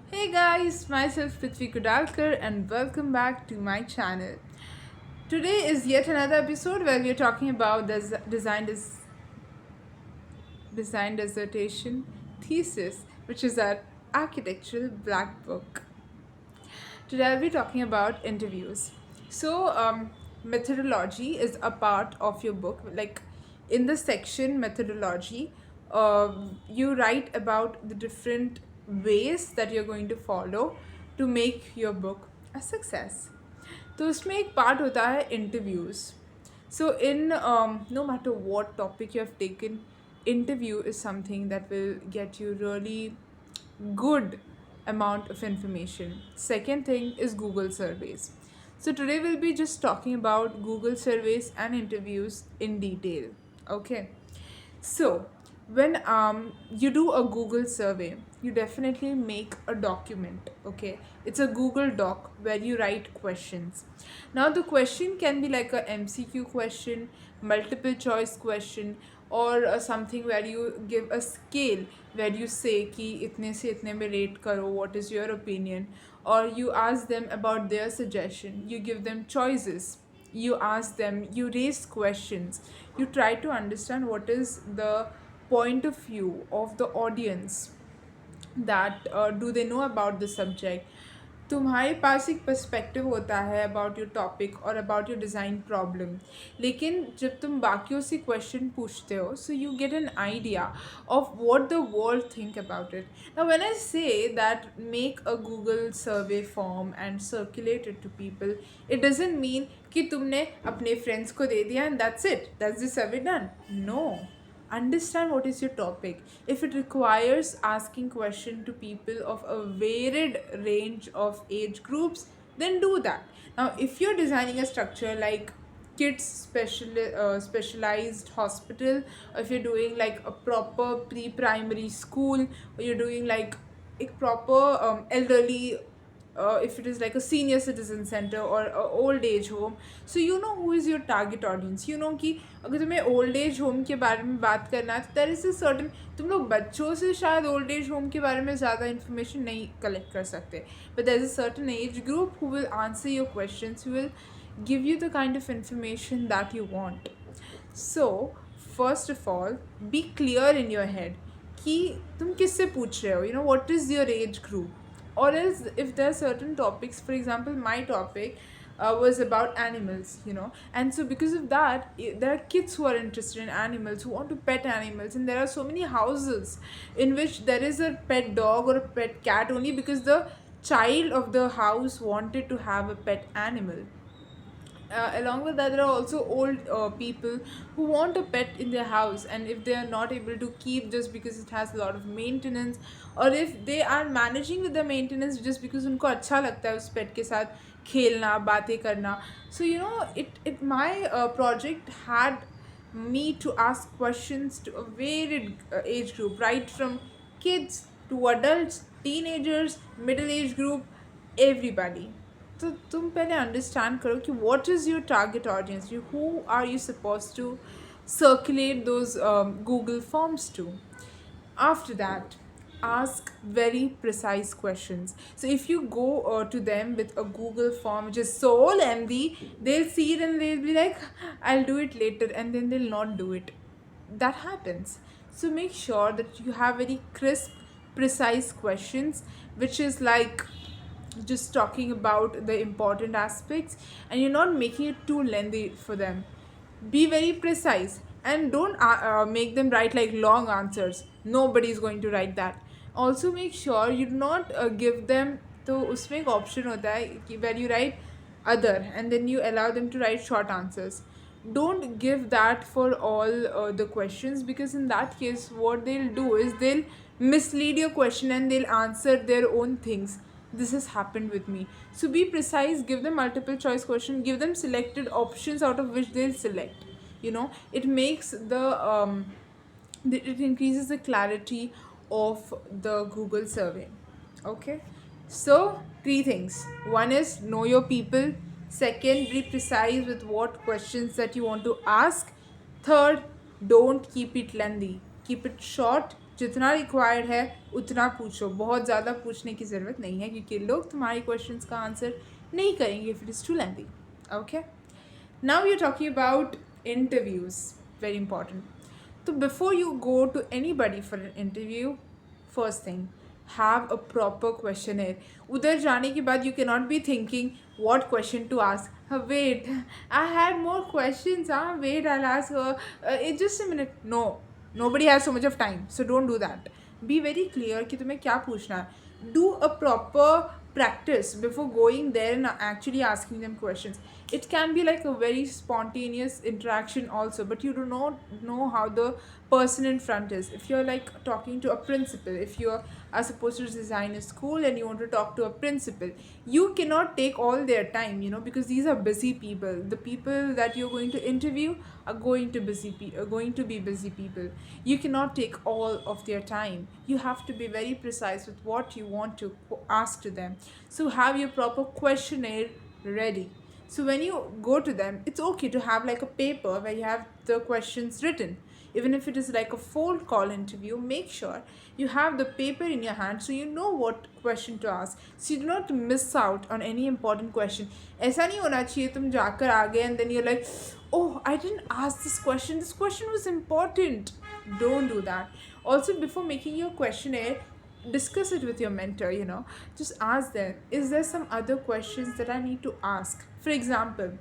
Hey guys, myself Prithvi Kudalkar and welcome back to my channel. Today is yet another episode where we are talking about the design dissertation thesis, which is our architectural black book. Today I'll be talking about interviews. Methodology is a part of your book. Like in the section methodology, you write about the different ways that you're going to follow to make your book a success. तो उसमें एक part होता है interviews. So in no matter what topic you have taken, interview is something that will get you really good amount of information. Second thing is Google surveys. So today we'll be just talking about Google surveys and interviews in detail. Okay. So when you do a Google survey, you definitely make a document. Okay, it's a Google Doc where you write questions. Now the question can be like a MCQ question, multiple choice question, or something where you give a scale where you say कि इतने से इतने में rate करो, what is your opinion, or you ask them about their suggestion, you give them choices, you ask them, you raise questions, you try to understand what is the point of view of the audience, that do they know about the subject. तुम्हारे पास एक perspective होता है about your topic और about your design problem, लेकिन जब तुम बाकियों से क्वेश्चन पूछते हो so you get an idea of what the world think about it. Now when I say that make a Google survey form and circulate it to people, it doesn't mean कि तुमने अपने friends को दे दिया and that's the survey done. No, understand what is your topic. If it requires asking question to people of a varied range of age groups, then do that. Now if you're designing a structure like kids specialized hospital, or if you're doing like a proper pre-primary school, or you're doing like a proper elderly, if it is like a senior citizen center or a old age home, so you know who is your target audience. You know कि अगर तुम्हें old age home के बारे में बात करना है तो देयर इज़ अ सर्टन, तुम लोग बच्चों से शायद ओल्ड एज होम के बारे में ज़्यादा इन्फॉर्मेशन नहीं कलेक्ट कर सकते, but there is a certain age group who will answer your questions, who will give you the kind of information that you want. So first of all, be clear in your head कि तुम किससे पूछ रहे हो, you know what is your age group. Or else if there are certain topics, for example my topic was about animals, you know, and so because of that there are kids who are interested in animals, who want to pet animals, and there are so many houses in which there is a pet dog or a pet cat only because the child of the house wanted to have a pet animal. Along with that, there are also old people who want a pet in their house, and if they are not able to keep just because it has a lot of maintenance, or if they are managing with the maintenance just because उनको अच्छा लगता है उस pet के साथ खेलना बातें करना. So you know it my project had me to ask questions to a varied age group, right from kids to adults, teenagers, middle age group, everybody. तो तुम पहले अंडरस्टैंड करो कि what is your target audience, you who are you suppose to circulate those Google forms to. After that, ask very precise questions. So if you go to them with a Google form which is so lengthy, they'll see it and they'll be like, I'll do it later, and then they'll not do it. That happens. So make sure that you have very crisp, precise questions, which is like just talking about the important aspects, and you're not making it too lengthy for them. Be very precise and don't make them write like long answers. Nobody is going to write that. Also make sure you do not give them, तो उसमें एक option होता है कि where you write other and then you allow them to write short answers. Don't give that for all the questions, because in that case what they'll do is they'll mislead your question and they'll answer their own things. This has happened with me. So be precise, give them multiple choice question, give them selected options out of which they'll select. You know, it makes it increases the clarity of the Google survey. Okay, so three things. One is know your people. Second, be precise with what questions that you want to ask. Third, don't keep it lengthy, keep it short जितना required है उतना पूछो, बहुत ज़्यादा पूछने की ज़रूरत नहीं है, क्योंकि लोग तुम्हारे क्वेश्चंस का आंसर नहीं करेंगे if it is too lengthy. Okay, now we are talking about interviews, very important. तो before you go to anybody for an interview, first thing, have a proper questionnaire. उधर जाने के बाद you can not be thinking what question to ask. Wait, I had more questions. Wait, I'll ask her. It's just a minute. No, nobody has so much of time, so don't do that. Be very clear कि तुम्हें क्या पूछना है. Do a proper practice before going there and actually asking them questions. It can be like a very spontaneous interaction also, but you do not know how the person in front is. If you're like talking to a principal, if you are supposed to design a school and you want to talk to a principal, you cannot take all their time, because these are busy people. The people that you're going to interview are going to be busy people. You cannot take all of their time. You have to be very precise with what you want to ask to them. So have your proper questionnaire ready. So when you go to them, it's okay to have like a paper where you have the questions written. Even if it is like a phone call interview, make sure you have the paper in your hand so you know what question to ask. So you do not miss out on any important question. ऐसा नहीं होना चाहिए तुम जाकर आ गए and then you're like, oh, I didn't ask this question. This question was important. Don't do that. Also, before making your questionnaire, discuss it with your mentor. Just ask them, is there some other questions that I need to ask? For example,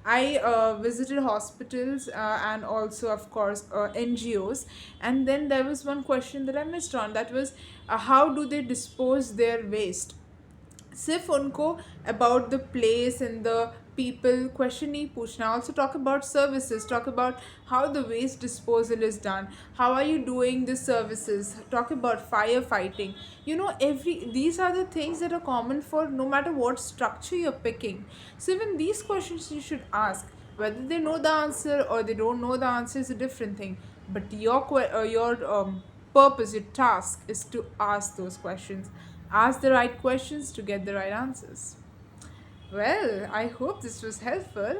I visited hospitals and also of course NGOs, and then there was one question that I missed on, that was how do they dispose their waste. सिर्फ उनको about the place and the people question नहीं पूछना. Also talk about services, talk about how the waste disposal is done, how are you doing the services, talk about firefighting. These are the things that are common for no matter what structure you're picking. So even these questions you should ask. Whether they know the answer or they don't know the answer is a different thing, but your purpose, your task is to ask those questions. Ask the right questions to get the right answers. Well, I hope this was helpful.